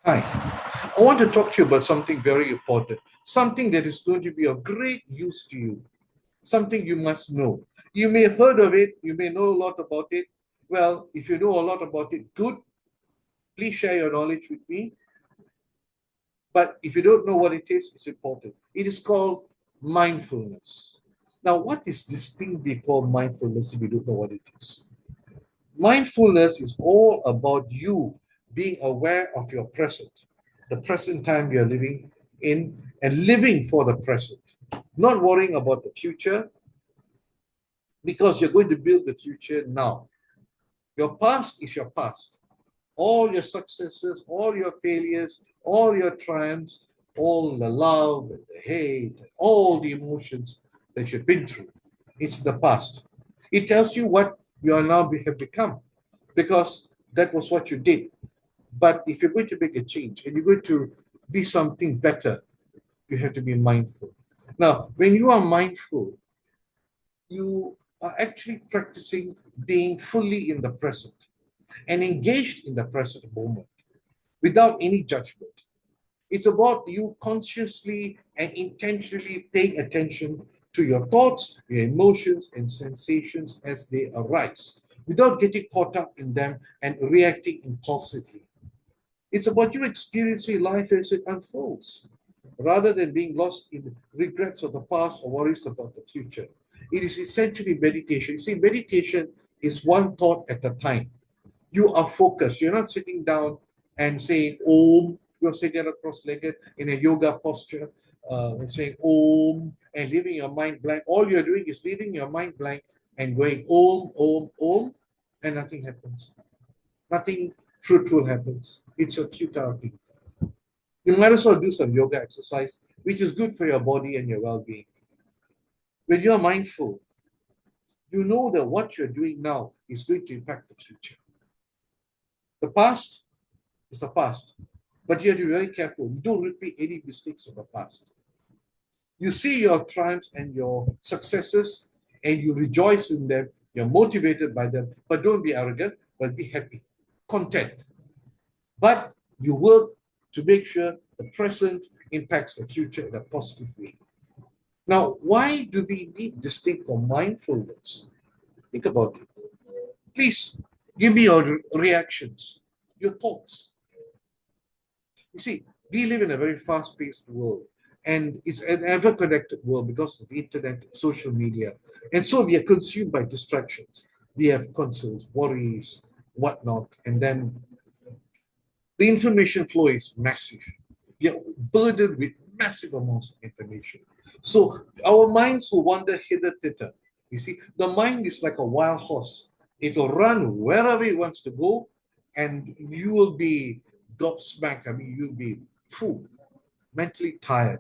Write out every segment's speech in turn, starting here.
Hi, I want to talk to you about something very important, something that is going to be of great use to you, something you must know. You may have heard of it, you may know a lot about it. Well, if you know a lot about it, good. Please share your knowledge with me. But if you don't know what it is, it's important. It is called mindfulness. Now, what is this thing we call mindfulness if you don't know what it is? Mindfulness is all about you being aware of your present, the present time you're living in, and living for the present, not worrying about the future because you're going to build the future now. Your past is your past. All your successes, all your failures, all your triumphs, all the love and the hate, all the emotions that you've been through, it's the past. It tells you what you are now have become because that was what you did. But if you're going to make a change and you're going to be something better, you have to be mindful. Now, when you are mindful, you are actually practicing being fully in the present and engaged in the present moment without any judgment. It's about you consciously and intentionally paying attention to your thoughts, your emotions, and sensations as they arise without getting caught up in them and reacting impulsively. It's about you experiencing life as it unfolds rather than being lost in regrets of the past or worries about the future. It is essentially meditation. You see, meditation is one thought at a time. You are focused. You're not sitting down and saying Om. You're sitting cross-legged in a yoga posture and saying Om and leaving your mind blank. All you're doing is leaving your mind blank and going Om, Om, Om, and nothing happens. Nothing fruitful happens. It's a futile thing. You might as well do some yoga exercise, which is good for your body and your well-being. When you're mindful, you know that what you're doing now is going to impact the future. The past is the past, but you have to be very careful. You don't repeat any mistakes of the past. You see your triumphs and your successes, and you rejoice in them. You're motivated by them, but don't be arrogant, but be happy, content. But you work to make sure the present impacts the future in a positive way. Now, why do we need this thing called mindfulness? Think about it. Please give me your reactions, your thoughts. You see, we live in a very fast-paced world, and it's an ever-connected world because of the internet, social media. And so we are consumed by distractions. We have concerns, worries, whatnot, and then the information flow is massive. We are burdened with massive amounts of information. So our minds will wander hither thither. You see, the mind is like a wild horse. It will run wherever it wants to go, and you will be gobsmacked. I mean, you'll be mentally tired.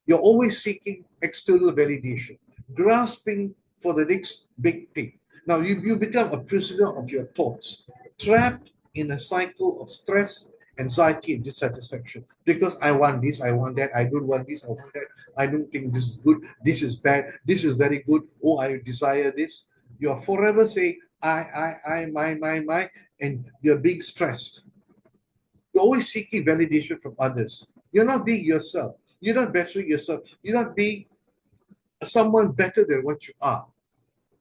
You're always seeking external validation, grasping for the next big thing. Now you become a prisoner of your thoughts, trapped in a cycle of stress, anxiety, and dissatisfaction. Because I want this, I want that, I don't want this, I want that, I don't think this is good, this is bad, this is very good, oh, I desire this. You're forever saying, my, and you're being stressed. You're always seeking validation from others. You're not being yourself. You're not bettering yourself. You're not being someone better than what you are.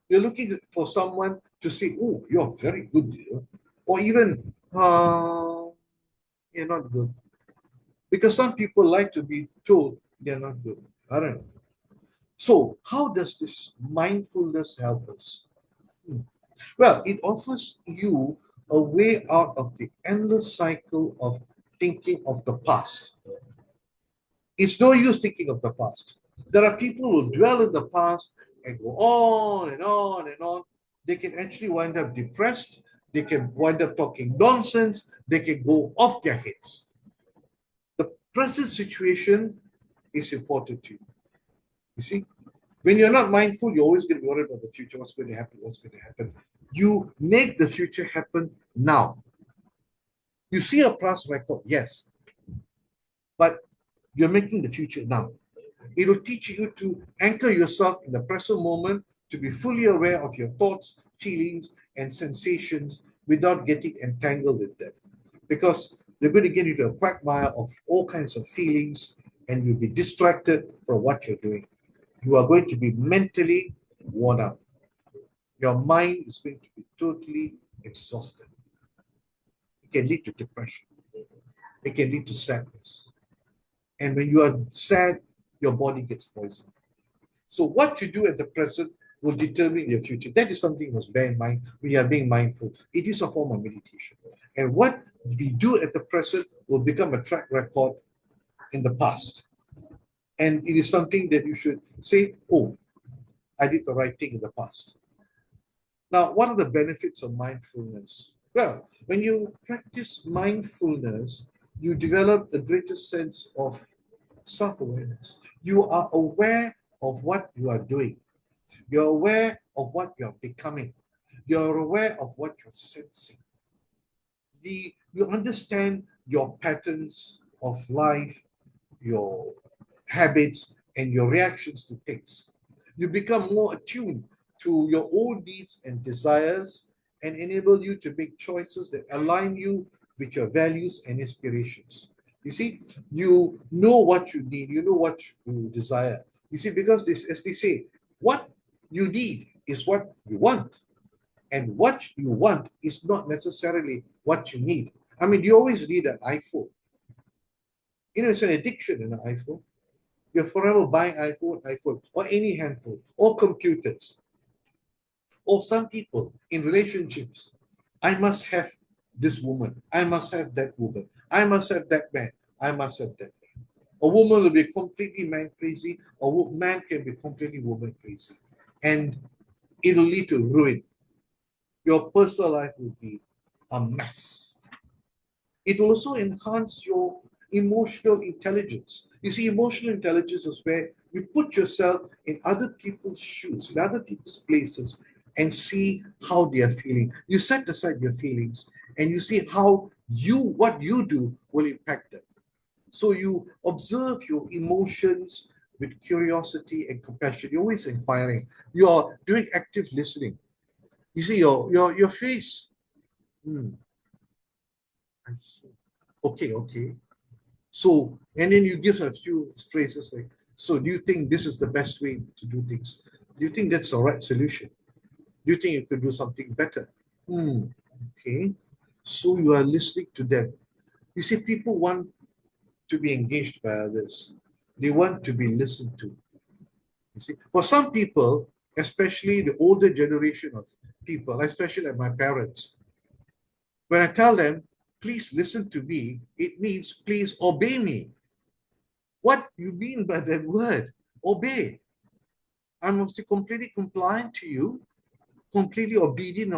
You're looking for someone to say, oh, you're very good, dear. Or even, you're not good. Because some people like to be told they're not good. I don't know. So, how does this mindfulness help us? Well, it offers you a way out of the endless cycle of thinking of the past. It's no use thinking of the past. There are people who dwell in the past and go on and on and on. They can actually wind up depressed. They can wind up talking nonsense. They can go off their heads. The present situation is important to you. You see, when you're not mindful, you're always going to be worried about the future. What's going to happen? What's going to happen? You make the future happen now. You see a past record, yes, but you're making the future now. It will teach you to anchor yourself in the present moment, to be fully aware of your thoughts, feelings, and sensations without getting entangled with them. Because You're going to get into a quagmire of all kinds of feelings, and you'll be distracted from what you're doing. You are going to be mentally worn out. Your mind is going to be totally exhausted. It can lead to depression. It can lead to sadness. And when you are sad, your body gets poisoned. So what you do at the present will determine your future. That is something you must bear in mind when you are being mindful. It is a form of meditation. And what we do at the present will become a track record in the past. And it is something that you should say, oh, I did the right thing in the past. Now, what are the benefits of mindfulness? Well, when you practice mindfulness, you develop a greater sense of self awareness. You are aware of what you are doing, you're aware of what you're becoming, you're aware of what you're sensing. You understand your patterns of life, your habits, and your reactions to things. You become more attuned to your own needs and desires and enable you to make choices that align you with your values and aspirations. You see, you know what you need, you know what you desire. You see, because this, as they say, what you need is what you want, and what you want is not necessarily what you need. I mean, you always need an iPhone. You know, it's an addiction in an iPhone. You're forever buying iPhone, or any handphone, or computers. Or some people in relationships, I must have this woman, I must have that woman, I must have that man, I must have that man. A woman will be completely man crazy, a man can be completely woman crazy. And it'll lead to ruin. Your personal life will be a mess. It will also enhance your emotional intelligence. You see, emotional intelligence is where you put yourself in other people's shoes, in other people's places, and see how they are feeling. You set aside your feelings and you see how what you do will impact them. So you observe your emotions with curiosity and compassion. You're always inquiring. You're doing active listening. You see your face. Hmm, I see. Okay, okay. So, and then you give a few phrases like, so do you think this is the best way to do things? Do you think that's the right solution? Do you think you could do something better? Hmm, okay. So you are listening to them. You see, people want to be engaged by others. They want to be listened to. You see, for some people, especially the older generation of people, especially like my parents, when I tell them, please listen to me, it means please obey me. What you mean by that word? Obey. I must be completely compliant to you, completely obedient,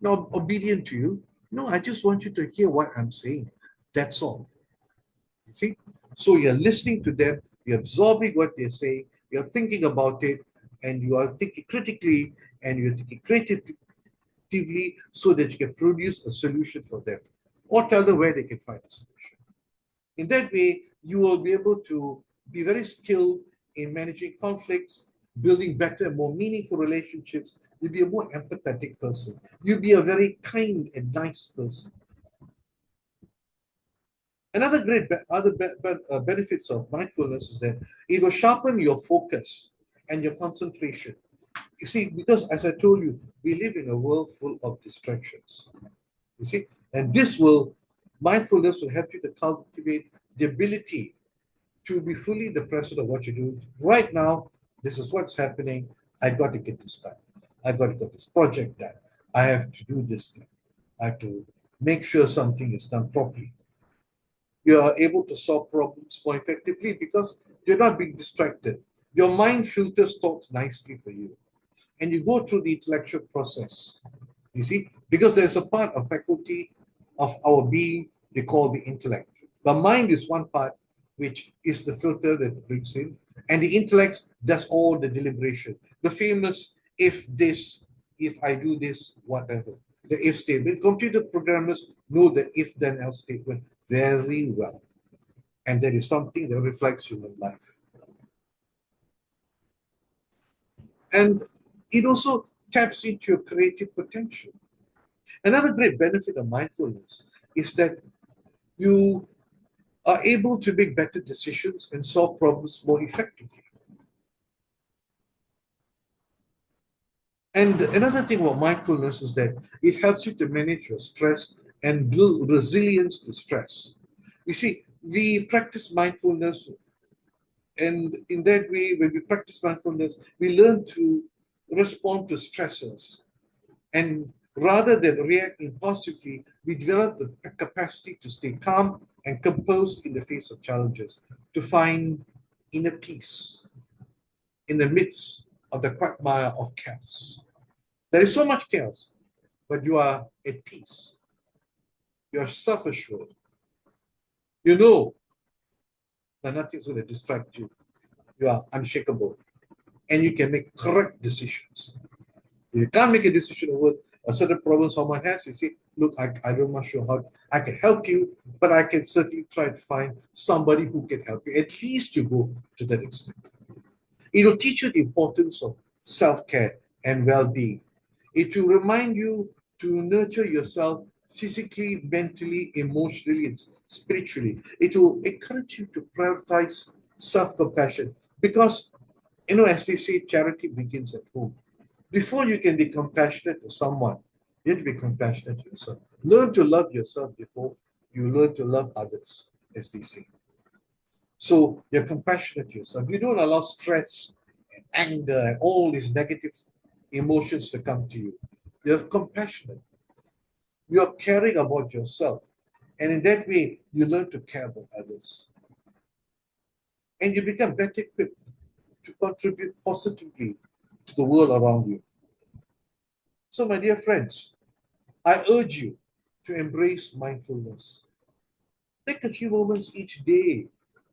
obedient to you. No, I just want you to hear what I'm saying. That's all. You see? So you're listening to them, you're absorbing what they're saying, you're thinking about it, and you are thinking critically and you're thinking creatively so that you can produce a solution for them or tell them where they can find a solution. In that way, you will be able to be very skilled in managing conflicts, building better, more meaningful relationships. You'll be a more empathetic person. You'll be a very kind and nice person. Another great benefits of mindfulness is that it will sharpen your focus and your concentration. You see, because as I told you, we live in a world full of distractions. You see, and mindfulness will help you to cultivate the ability to be fully the present of what you do. Right now, this is what's happening. I got to get this done. I got to get this project done. I have to do this thing. I have to make sure something is done properly. You are able to solve problems more effectively because you're not being distracted. Your mind filters thoughts nicely for you. And you go through the intellectual process. You see, because there's a part of faculty of our being they call the intellect. The mind is one part, which is the filter that brings in, and the intellect does all the deliberation. The famous if this, if I do this, whatever. The if statement. Computer programmers know the if then else statement very well. And that is something that reflects human life. And it also taps into your creative potential. Another great benefit of mindfulness is that You are able to make better decisions and solve problems more effectively. And another thing about mindfulness is that it helps you to manage your stress and build resilience to stress. You see, we practice mindfulness, and in that way, when we practice mindfulness, we learn to respond to stressors. And rather than react impulsively, we develop the capacity to stay calm and composed in the face of challenges, to find inner peace in the midst of the quagmire of chaos. There is so much chaos, but you are at peace. You are self assured. You know that nothing's going to distract you. You are unshakable and you can make correct decisions. If you can't make a decision over a certain problem someone has, you say, look, I'm not sure how I can help you, but I can certainly try to find somebody who can help you. At least you go to that extent. It will teach you the importance of self care and well being. It will remind you to nurture yourself physically, mentally, emotionally, and spiritually. It will encourage you to prioritize self compassion because, as they say, charity begins at home. Before you can be compassionate to someone, you have to be compassionate to yourself. Learn to love yourself before you learn to love others, as they say. So you're compassionate to yourself. You don't allow stress and anger and all these negative emotions to come to you. You're compassionate. You're caring about yourself. And in that way, you learn to care about others. And you become better equipped to contribute positively to the world around you. So, my dear friends, I urge you to embrace mindfulness. Take a few moments each day,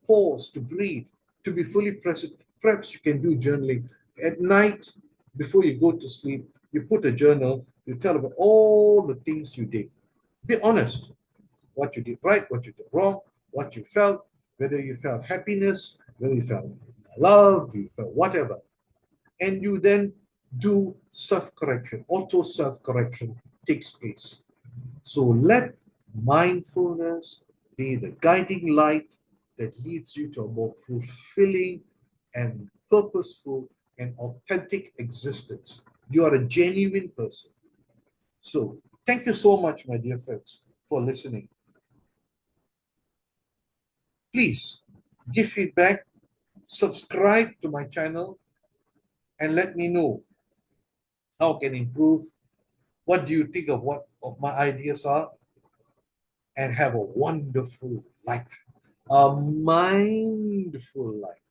pause to breathe, to be fully present. Perhaps you can do journaling. At night, before you go to sleep, you put a journal, you tell about all the things you did. Be honest, what you did right, what you did wrong, what you felt, whether you felt happiness, whether you felt love, you felt whatever. And you then do self correction, auto self correction takes place. So let mindfulness be the guiding light that leads you to a more fulfilling and purposeful and authentic existence. You are a genuine person. So thank you so much, my dear friends, for listening. Please give feedback, subscribe to my channel, and let me know how I can improve. What do you think of what of my ideas are? And have a wonderful life, a mindful life.